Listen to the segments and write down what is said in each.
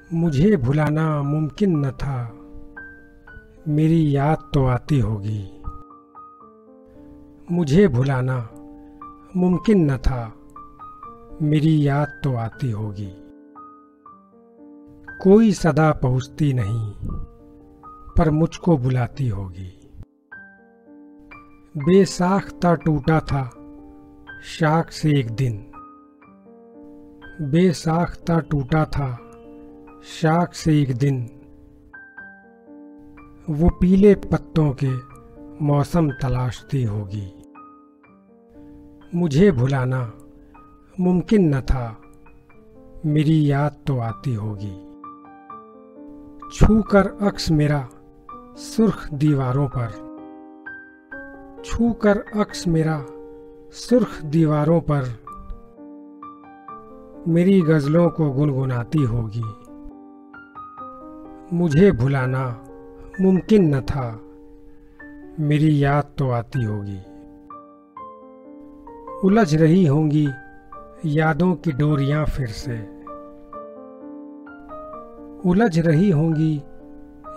मुझे भुलाना मुमकिन न था, मेरी याद तो आती होगी। मुझे भुलाना मुमकिन न था, मेरी याद तो आती होगी। कोई सदा पहुँचती नहीं, पर मुझको बुलाती होगी। बेसाख्ता टूटा था शाख से एक दिन, बेसाख्ता टूटा था शाख से एक दिन। वो पीले पत्तों के मौसम तलाशती होगी। मुझे भुलाना मुमकिन न था, मेरी याद तो आती होगी। छूकर अक्स मेरा सुर्ख दीवारों पर, छूकर अक्स मेरा सुर्ख दीवारों पर, मेरी गज़लों को गुनगुनाती होगी। मुझे भुलाना मुमकिन न था, मेरी याद तो आती होगी। उलझ रही होंगी यादों की डोरियां फिर से, उलझ रही होंगी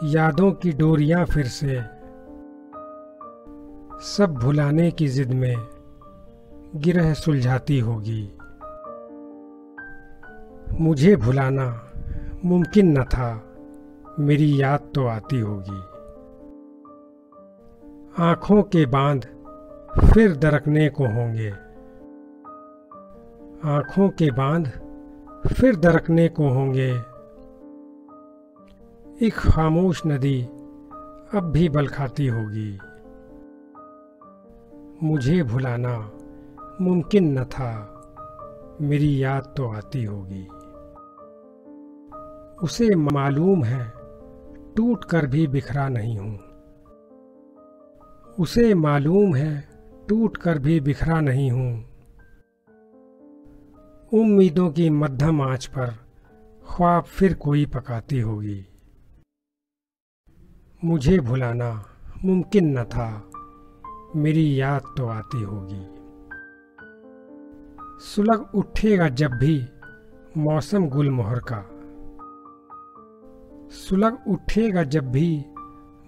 यादों की डोरियां फिर से। सब भुलाने की जिद में गिरह सुलझाती होगी। मुझे भुलाना मुमकिन न था, मेरी याद तो आती होगी। आँखों के बांध फिर दरकने को होंगे, आँखों के बांध फिर दरकने को होंगे। एक खामोश नदी अब भी बलखाती होगी। मुझे भुलाना मुमकिन न था, मेरी याद तो आती होगी। उसे मालूम है टूट कर भी बिखरा नहीं हूँ, उसे मालूम है टूट कर भी बिखरा नहीं हूँ। उम्मीदों की मध्यम आंच पर ख्वाब फिर कोई पकाती होगी। मुझे भुलाना मुमकिन न था, मेरी याद तो आती होगी। सुलग उठेगा जब भी मौसम गुलमोहर का, सुलग उठेगा जब भी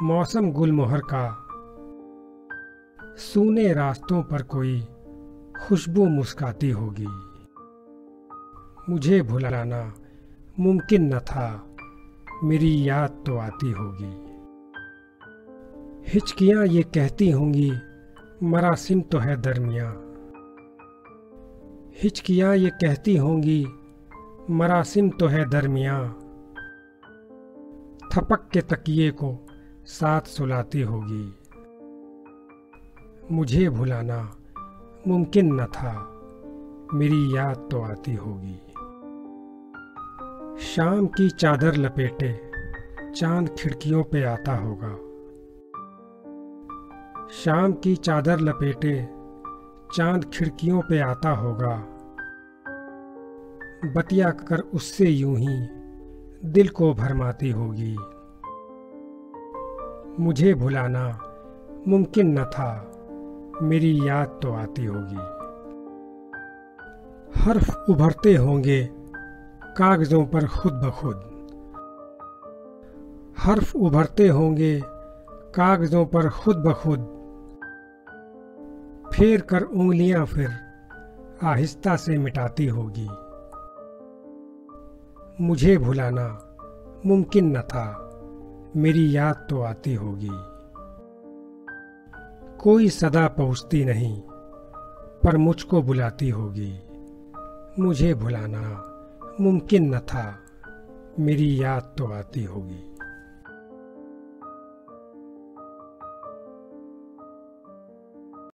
मौसम गुलमोहर का। सूने रास्तों पर कोई खुशबू मुस्काती होगी। मुझे भुलाना मुमकिन न था, मेरी याद तो आती होगी। हिचकियां ये कहती होंगी मरासिम तो है दरमियां, हिचकियां ये कहती होंगी मरासिम तो है दरमियां। थपक के तकिए को साथ सुलाती होगी। मुझे भुलाना मुमकिन न था, मेरी याद तो आती होगी। शाम की चादर लपेटे चांद खिड़कियों पे आता होगा, शाम की चादर लपेटे चांद खिड़कियों पे आता होगा। बतिया कर उससे यूं ही दिल को भरमाती होगी। मुझे भुलाना मुमकिन न था, मेरी याद तो आती होगी। हर्फ उभरते होंगे कागजों पर खुद ब खुद, हर्फ उभरते होंगे कागजों पर खुद ब खुद। फेर कर उंगलियां फिर आहिस्ता से मिटाती होगी। मुझे भुलाना मुमकिन न था, मेरी याद तो आती होगी। कोई सदा पहुँचती नहीं, पर मुझको बुलाती होगी। मुझे भुलाना मुमकिन न था, मेरी याद तो आती होगी।